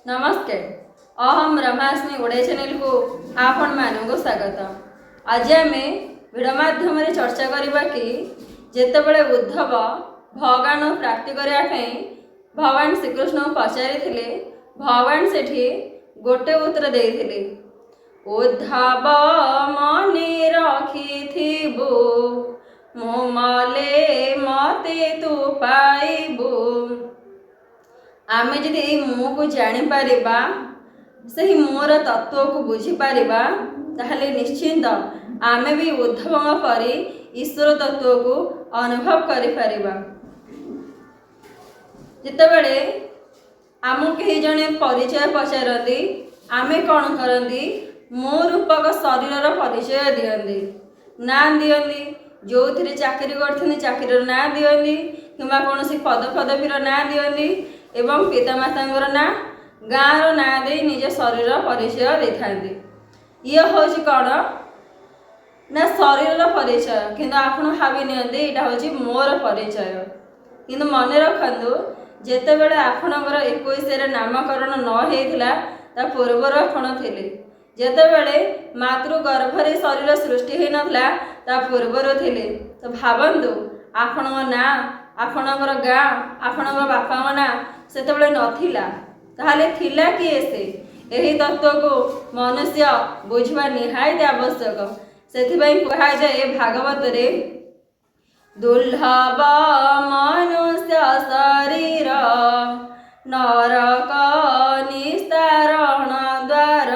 नमस्ते। अहम रमास्मि ओडिया चैनल को आपण मानक स्वागत। आज आम भिडियो माध्यम चर्चा करवा कि जितेबले उद्धव भगवान प्राप्ति करने भगवान श्रीकृष्ण को पचारि भगवान से गोटे उत्तर देते उद्धव मने रखिथिबु मोमले मते तू पाइबु। आमे जदि ए मुँह को जानीपर से मोर तत्व को बुझीपर ताहले निश्चिंत आमे भी उद्धव परी ईश्वर तत्व को अनुभव करिपर। जितेबले आमको कहीं जड़े परिचय पचारती आमे कौन करती मो रूपक शरीर परिचय दियंती ना दियंती जो थे चाकरी करते चाकरीर ना दियंती कि कौन पद पदवीर ना दियंती एवं पितामाता ना गाँव ना दे निज शरीर परिचय दे था। ये हूँ कौन ना शरीर परिचय किंतु आप भावी नि यहाँ हूँ मोर परिचय। किंतु मन रखु जितेबले आपणकर 21 नामकरण न होता पूर्वर आपण थे जितेबले मातृगर्भरे शरीर सृष्टि हो नाला पूर्वर थे। तो भावतु आपण ना आपणकर गाँ आपणकर बापा ना से नथिला ताहले थिला किए से यही तत्व को मनुष्य बुझवा निहायत आवश्यक। से कहुए भागवत रे दुर्लभ मनुष्य शरीर नरक निस्तारण द्वार।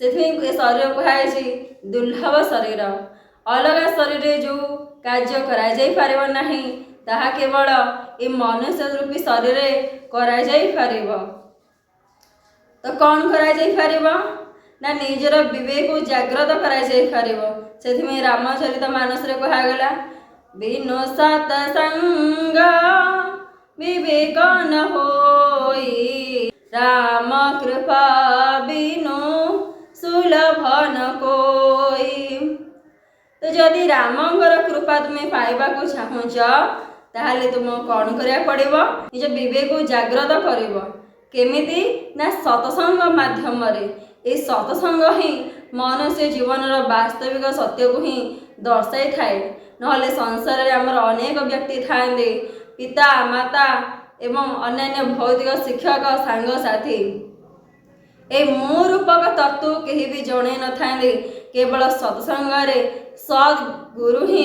से शरीर कहुई दुर्लभ शरीर अलग शरीर जो कार्य करा जाई पारिबो नाही ताहा केवल ए मनुष्य रूपी शरीर करा जाई पारिबो। तो कौन करा जाई पारिबो ना निजर विवेक को जागृत करा जाई पारिबो। सेथिमे रामचरित मानस रे कहागला बिनु सत्संग विवेक न होई राम कृपा बिनु सुलभ न कोई। तो जदि रामंगर कृपा तुम्हें पाइबा को चाहूच ताहले तुम कौन करिया पड़िबो निज विवेक को जागृत करिबो केमिति ना सत्संग माध्यम ए सत्संग ही मनुष्य जीवन वास्तविक सत्य को ही दर्शाई थाए। नहले संसार रे हमर अनेक व्यक्ति थांदे पिता माता एवं अन्य भौतिक शिक्षक सांग साथी ए मो रूपक तत्व कहीं भी जणे न थांदे केवल सत्संग रे सद गुरु ही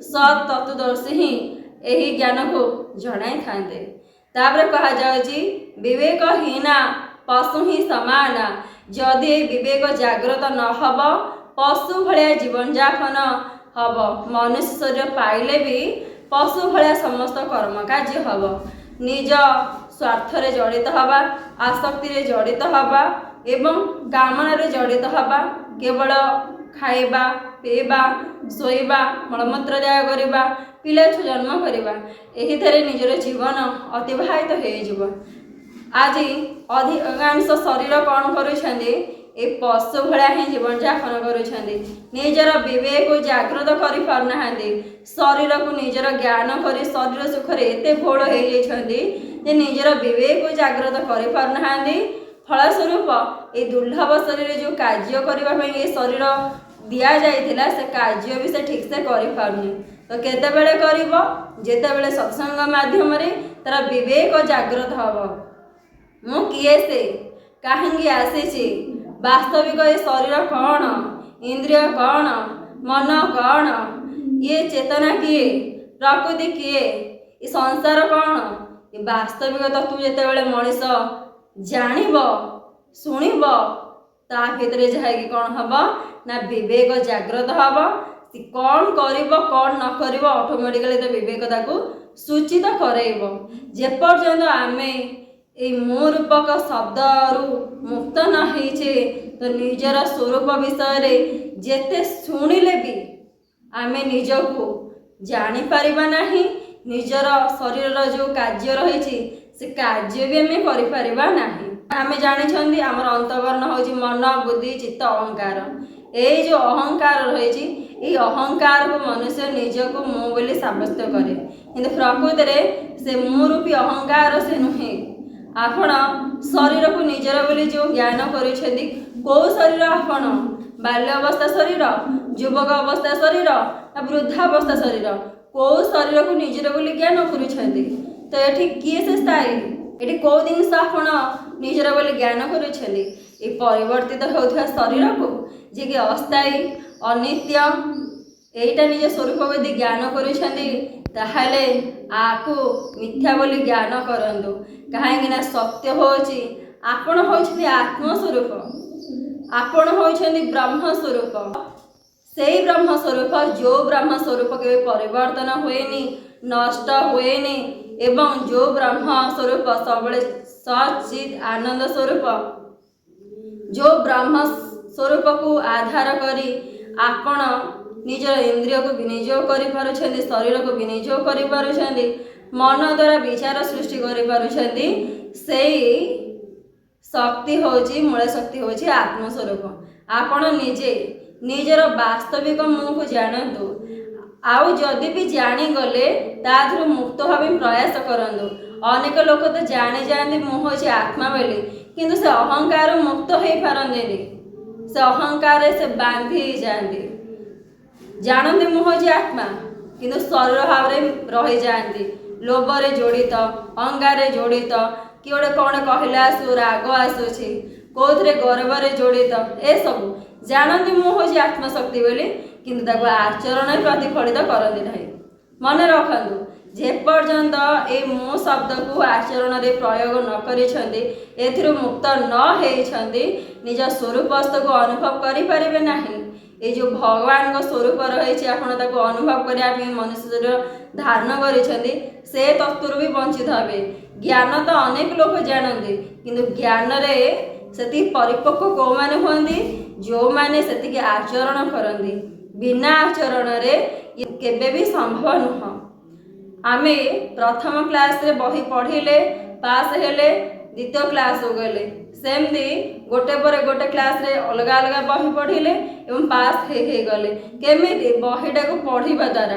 सद तत्वदर्शी ही यही ज्ञान को जणाई थांदे। तापर कहा जाउची विवेकहीना पशु ही समान जदि विवेक जागृत न हब पशु भलिया जीवन यापन हब मनुष्य शरीर पाइले भी पशु भलिया समस्त कर्म कार्य हब निज स्वार्थ रे जड़ित हवा आसक्ति रे जड़ित हवा एवं कामना रे जड़ित हवा केवल खाइबा पीवा शोइबा मलमूत्र त्याग करवा पिला छु जन्म करवा यही थे निजर जीवन अतिबाहित हो। आज अधिकांश शरीर कौन करुछंदी ए पशु भलिया ही जीवन यापन करुछंदी निजर विवेक को जागृत करि पारनाहांदी शरीर को निजर ज्ञान करी शरीर सुख रे एते घोड़ हो जाइछंदी जे निजर विवेक को जागृत करि पारनाहांदी। फलस्वरूप ए दुर्लभ शरीर जो कार्य करने ये शरीर दिया जाइथिला से कार्य भी से ठीक से करि पारुनी। तो केतेबेले करिवो जेतेबेले सत्संग माध्यम रे तार विवेक जागृत हबो मु किए से काहेंगी आसीछि वास्तविक ये शरीर कौन इंद्रिय कौन मन कौन ये चेतना किए प्रकृति किए ये संसार कौन ये वास्तविक तत्व जेतेबेले मनीष जानिब शुणिब ता भितर जाकि कौन हम ना विवेक जागृत हम कौन करिब कौन न करिब ऑटोमेटिकली तो विवेक ताकू सूचित करइब। जेपर्यंत आमे ए मो रूपक शब्द मुक्त न होइछे तो निजर स्वरूप विषय रे जेते शुणिले भी आमे निजको जानी पारिबा नाही निजर शरीर जो कार्य रही से कार्य भी आम करिपारिबा नाही। आमे जानिछंदी हमर अंतःकरण होची मन बुद्धि चित्त अहंकार ये जो अहंकार रही ये अहंकार को मनुष्य निज को मु बोली साब्यस्त करे किंतु प्रकृति से मु रूपी अहंकार से नुहे आपण शरीर को निजर बोली जो ज्ञान करुछंदी को शरीर आपण बाल्य अवस्था शरीर युवक अवस्था शरीर ना वृद्धावस्था शरीर को शरीर को निजर बोली ज्ञान करुछंदी तो ये किए से स्थायी ये कौ जिनस आपण निजर बोली ज्ञान करुछंदी ये परिवर्तित होता शरीर को जी कि अस्थायी अनित्य यहीटा निज स्वरूप यदि ज्ञान करुछंदी ताहले आकु मिथ्या बोली ज्ञान करंदु कहीं सत्य होची आपण होछथि आत्मस्वरूप आपण होछथि ब्रह्म स्वरूप से ब्रह्म स्वरूप जो ब्रह्म स्वरूप के परिवर्तन हुएनी नष्ट हुएनी एवं जो ब्रह्म स्वरूप सबले सचित आनंद स्वरूप जो ब्रह्म स्वरूप को आधार करी आपण निजर इंद्रिय को विनियोग करि पारुछंदी शरीर को विनियोग करि पारुछंदी मन द्वारा विचार सृष्टि करि पारुछंदी सेई शक्ति होची मूल शक्ति होची आत्मस्वरूप आपण निजे निजर वास्तविक मुँह को जानतु आउ जदि भी जानी गले ताधुर मुक्त भाव प्रयास करंदु अनेक लोक तो जाने जाने मुँह होची आत्मा बोली किंतु से अहंकार मुक्त हो पारंदेनी से अहंकार से बांधी जाती जानते मुँह जे आत्मा किंतु शरीर भाव रही जाती लोभरे जड़ित अंगारे जड़ित कि गोटे कौन कहला आसु राग आसूची कौथे गर्वरे जड़ित ए सब जानते मुँह जे आत्मशक्ति बोली किंतु ताको आचरण प्रतिफलित करती नहीं मन रखु जेपर्यंत ए मो शब्द को आचरण रे प्रयोग न करिसेंती एथिरु मुक्त न होइछंती निज स्वरूपस्थ को अनुभव करि परिबे नाही ये जो भगवान को स्वरूप रही आपण ताको अनुभव करने मनुष्य शरीर धारण करिसेंती से तत्व भी वंचित हे ज्ञान तो अनेक लोग जानते किंतु ज्ञान रे सेति परिपक्व को माने होंदी जो माने सेति आचरण करंदी बिना आचरण रे केबे भी संभव नुह आमे प्रथम क्लास रे बही पढ़िले पास हेले द्वितीय क्लास हो गले सेमती गोटे पर गोटे क्लास रे अलग अलग बही पढ़िले एवं पास हे गले केमिति बहीटा को पढ़िबा द्वारा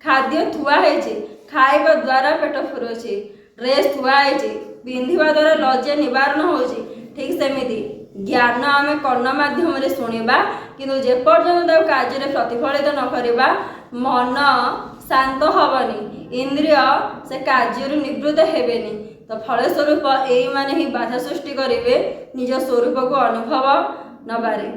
खाद्य थुआ है खाइबा द्वारा पेट फुरुची ड्रेस थुआ है पिंधिबा द्वारा लज्जा निवारण होची ठीक सेमिति ज्ञान आमे कर्ण माध्यम रे सुनिबा किंतु जेपर्यंत कार्य प्रतिफलित न करिबा मन शांत हबनी इंद्रिय से कार्य निवृत्त हेबेनी तो फलस्वरूप यही माने ही बाधा सृष्टि करेंगे निज स्वरूप को अनुभव नबारे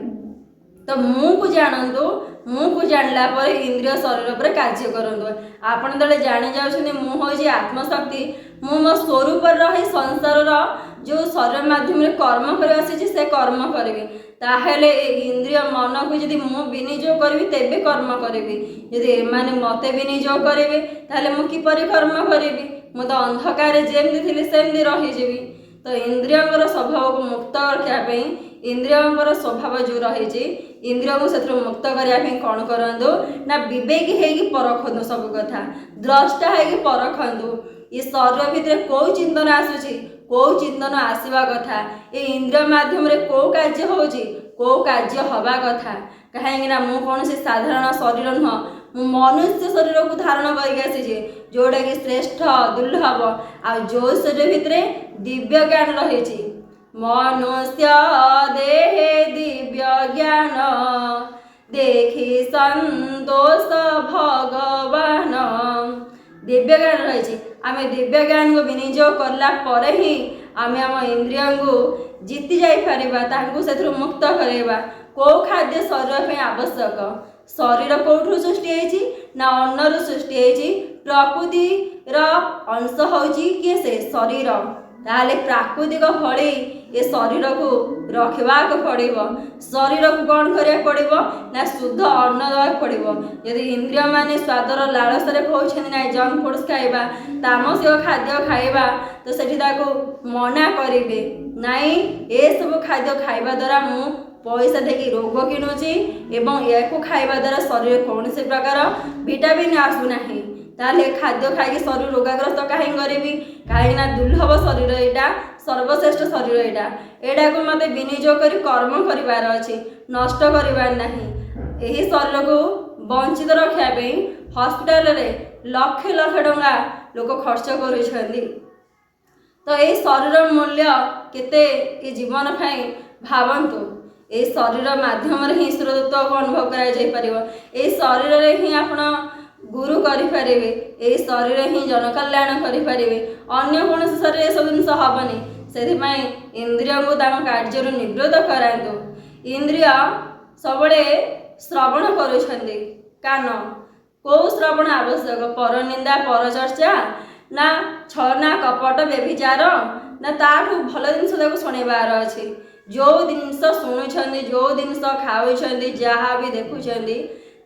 तो मुँह को जानतु मुँह को जानला पर इंद्रिय शरीर पर कार्य करंतु आपण दले जानि जाउछनी मुँह होई आत्मशक्ति मु मो स्वरूप रही संसार जो शरीर माध्यम रे कर्म कर आसी से कर्म करेंगे ताहेले इंद्रिय मन को यदि मु विनियोग करी तेबे कर्म करेंगे यदि एमाने मते विनियोग करेंगे ताहेले मु किपरि कर्म करेंगे मु तो अंधकार जेमती थी सेमती रहीजी तो इंद्रियर स्वभाव को मुक्त रखापी इंद्रियर स्वभाव जो रही इंद्रिय को से मुक्त करने कौन करूँ ना विवेक होगी परखु सब कथा द्रष्टा है परखु ये शरीर भितर कौ चिंतन आसूची कौ चिंतन आसवा कथा ये इंद्रिय माध्यम कौ कार्य होची कौ कार्य हवा कथा कहीं मु कौन साधारण शरीर नुह मु मनुष्य शरीर को धारण करके जोड़ा कि श्रेष्ठ दुर्लभ आ जो शरीर भितर दिव्य ज्ञान रही मनुष्य देहे दिव्य ज्ञान देखी संतोष भगवान दिव्य ज्ञान रही आमे दिव्य ज्ञान को विनियोग करला पर ही आमे आम इंद्रिय को जीति जापर मुक्त करवा कौ खाद्य शरीर पे आवश्यक शरीर कौटू सृष्टि ना अन्नर सृष्टि प्रकृतिर अंश होची किए से शरीर ताले प्राकृतिक फड़ी ये शरीर को रखा पड़ो शरीर को कौन करा पड़ो ना शुद्ध अन्न देवा पड़ो यदि इंद्रिय माने स्वादर लालसा कहते ना जंक फूड्स खाइबा तामसिक खाद्य खाइबा तो सेठी ताको मना करेंगे नाई ये सब खाद्य खाइबा द्वारा मु पैसा देकी रोग किणुची एवं या खाइबा द्वारा शरीर कौन से प्रकार विटामिन आसुना ताले खाद्य खाई शरीर रोगाग्रस्त कहीं करी कहीं दुर्लभ शरीर यहाँ सर्वश्रेष्ठ शरीर यहाँ को मत विनियोग कर कर्म करार अच्छी नष्ट करार ना यही शरीर को वंचित रखापी हस्पिटाल लक्ष लक्ष टंका लोक खर्च कर तो ये शरीर मूल्य केते ये जीवन पाई भावंतु। ये शरीर माध्यम ही ईश्वरत्व को अनुभव कर शरीर ही आपण गुरु करें, ये शरीर ही जनकल्याण करें, अन्य कौन शरीर सब जिन हेनी से इंद्रिय को कार्य निवृत्त करातु। इंद्रिय सब श्रवण करुछंदी कान कौ श्रवण आवश्यक पर निंदा पर चर्चा ना छलना कपट व्यभिचार ना ताठू भल जिन शुणवार अच्छी जो जिनस शुणुंट जो जिनस खाऊंट जहाँ भी देखुं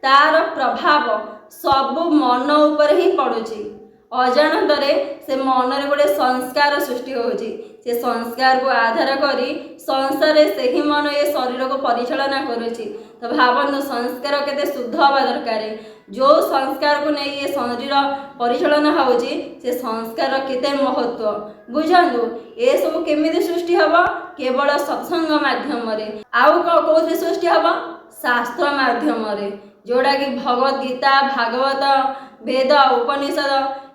तार प्रभाव सब मन उपर ही पड़ुची। अजाणतरे से मन रे गोटे संस्कार सृष्टि होची, से संस्कार को आधार करी संसार से ही मन ये शरीर को परिचालना करुची। तो भावନ୍ତୁ संस्कार केते शुद्ध हवा दरकार। जो संस्कार को नहीं ये शरीर परिचालना होची से संस्कार केते महत्व बुझंतु। ये सब केमिति सृष्टि हवा केवल सत्संग माध्यम रे आउ कोथि सृष्टि हवा शास्त्र माध्यम रे जोड़ा कि भगवत गीता भागवत वेद उपनिषद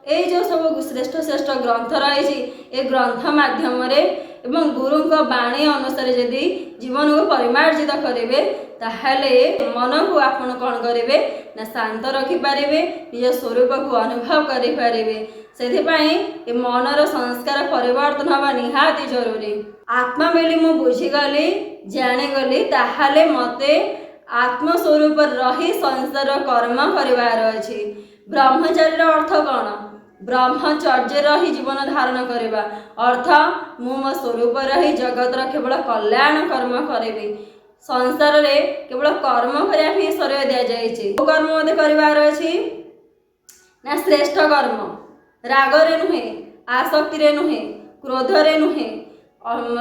ये जो सब श्रेष्ठ श्रेष्ठ ग्रंथ रही ए ग्रंथ माध्यम रे एवं गुरु बाणी अनुसार यदि जीवन को परिमार्जित करेंगे ताहले मन को आपण कौन करेंगे ना शांत रखिपारे निज स्वरूप को अनुभव करें। से मनर संस्कार परिवर्तन हवा निहाती जरूरी। आत्मा बेली मु बुझीगली जाणीगली ताहले मते आत्मस्वरूप रही संसार कर्म करिवार अछि। ब्रह्मचर्य अर्थ कौन? ब्रह्मचर्य रही जीवन धारण करवा अर्थ मु मो स्वरूप रही जगत केवल कल्याण कर्म करेबी। संसार रे केवल कर्म करने शरीर दि जाए कर्म मत करार अच्छी ना श्रेष्ठ कर्म रागरे नुहे आसक्ति नुहे क्रोधरे नुहे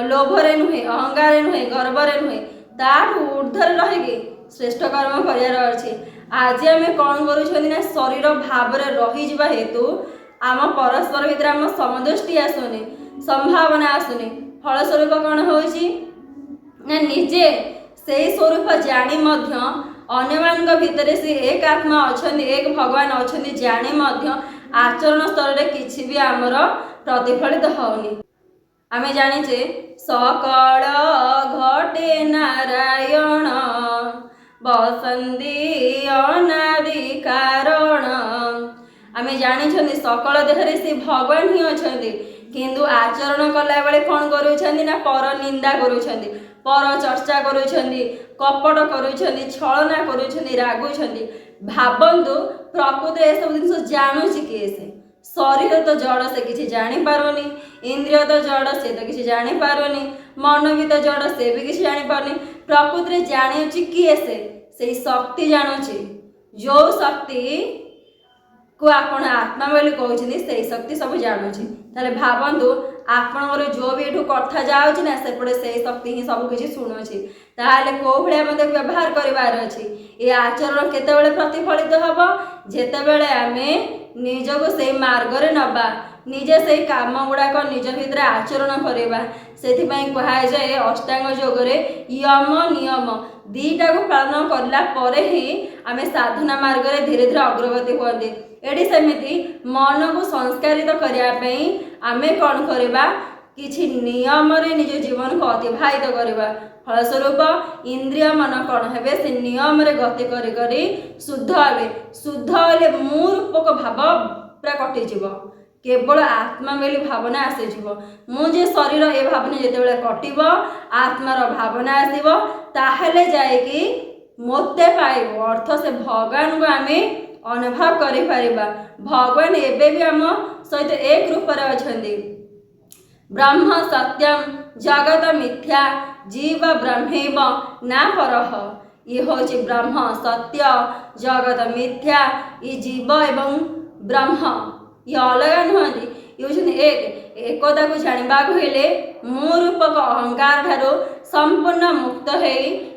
लोभरे नुहे अहंगार नुहे गर्वरे नुहे ताठू ऊर्ध्वर रहीकि श्रेष्ठ कर्म करार अच्छी। आज आम कौन करूँ शरीर भाव रही हेतु आम परस्पर भितर आम समदृष्टि आसुनी संभावना आसुनी फलस्वरूप कौन होची ना निजे से स्वरूप जानी मध्य अन्य भितर से एक आत्मा अच्छा एक भगवान अच्छा जानी मध्य आचरण स्तर रे किछि भी आमर प्रतिफलित होनी। आमे जानिचे सकल घटे नारायण बसंती अनादि कारण। आमे जानी सकल देहरे से भगवान ही अच्छा किंतु आचरण कला बेले कौन करूछंदी ना पर निंदा करूछंदी पर चर्चा करूछंदी कपट करूछंदी छलना करूछंदी रागुछंदी। भावନ୍ତୁ प्रकृति ए सब जिन जानूची किए से शरीर तो जड़ से किसी जानी पारुनी इंद्रिय तो जड़ से तो किसी जानी पारुनी मन भी तो जड़ से भी किसी जानी पारुनी प्रकृति जानी किए से शक्ति जानूची जो शक्ति को आपण आत्मा बोली कहते से शक्ति सब जानूची। ताले भावନ୍ତୁ आपणकर जो भी एठू कथा जाऊँ ना सेपटे से शक्ति ही सब किसी शुणुची ताले को भाया मत व्यवहार करार अच्छी। ये आचरण केतेबेले प्रतिफलित हम जेतेबेले आमे निजको से मार्ग रे नबा निजे से काम गुड़ाक निज भितर आचरण करवा। से कहुए अष्टांग योग यम नियम दीटा को पालन करला परे ही आमे साधना मार्ग रे धीरे धीरे अग्रगति होते। एटी सेमिति मन को संस्कारित करने आमे कौन करवा किछि नियम रे निज जीवन को अतिबाहित करवा। फलस्वरूप इंद्रिय मन कौन हे से नियम रे गति करी करी शुद्ध हे शुद्ध हेले मू रूपक भाव पूरा कटिଯିव केवल आत्मा बेली भावना आसीजिव मुझे शरीर ए भावना जितेबाला कटिब आत्मार भावना आसब ताहले जाएगी मोते पाइब अर्थ से भगवान को आम अनुभव करिपारिबा। भगवान एबे भी आम सहित एक रूप रे अछंदी। ब्रह्म सत्यम जगत मिथ्या जीव ब्रह्मेव ना परह। ये होची ब्रह्म सत्य जगत मिथ्या ये जीव एवं ब्रह्म ये अलग नुहति ये एकता को जाना हेले मो रूपक अहंकार ठारो संपूर्ण मुक्त हो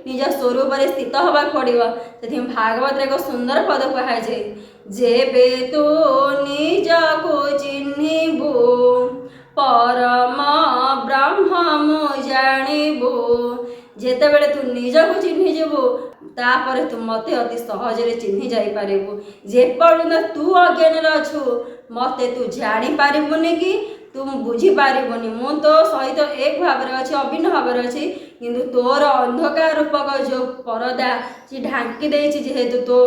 निज स्वरूप स्थित हवा पड़ो। से भागवत एक सुंदर पद कहुए जेबे तू निज को चिन्हबू परम ब्रह्म जानबू जेतेबेले तू निज को चिन्हिजबू तापर तू मते अति सहजरे चिन्हि जाई पारिबू। जेपर्यंत तू अज्ञान अच्छु मते तू जानी पारिबुनी कि तू बुझीपारबुनि मु तो सहित एक भाव अच्छी अभिन्न भाव अच्छी किंतु तोर अंधकार रूपक जो परदा से ढांकी देछि जेहेतु तो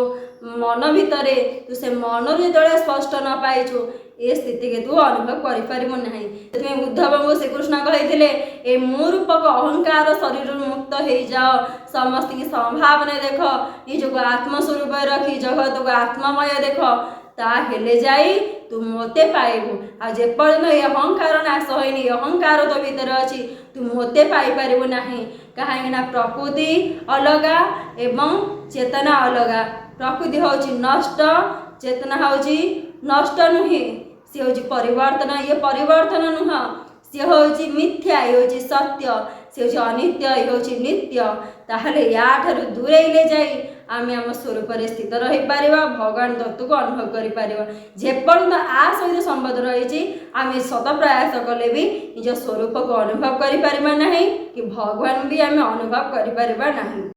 मन भितर तू से मन जो स्पष्ट न पाइछु ए स्थिति के तू अनुभव करिपारिबु नाही। ସେଥିପାଇଁ ଉଦ୍ଧବଙ୍କୁ ଶ୍ରୀକୃଷ୍ଣ କହିଥିଲେ ए मु रूपक अहंकार शरीर मुक्त हो जाओ समस्त की संभावना देख निजको आत्मस्वरूप रखी जगत को आत्ममय देख ताहेले जाई तू मते पाइबु आ जेपर्यंत ये अहंकार नाश होइनी अहंकार तो भीतर अच्छी तू मते पाई पारिबु नाही। कहीं प्रकृति अलगा एवं चेतना अलगा। प्रकृति हूँ नष्ट चेतना हूँ नष्ट नुहे सी हूँ परिवर्तन ये परिवर्तन नुह सी हूँ मिथ्या ये हूँ सत्य सी हूँ अनित्य ये हूँ नित्य। ताहले या ठारू दूरेले जाई आम आम स्वरूप स्थित रही पार भगवान तत्व को अनुभव कर जेपर्यंत आ सहित संबंध रही आम शत प्रयास कले भी निज स्वरूप को अनुभव कर कि भगवान भी आम अनुभव कर।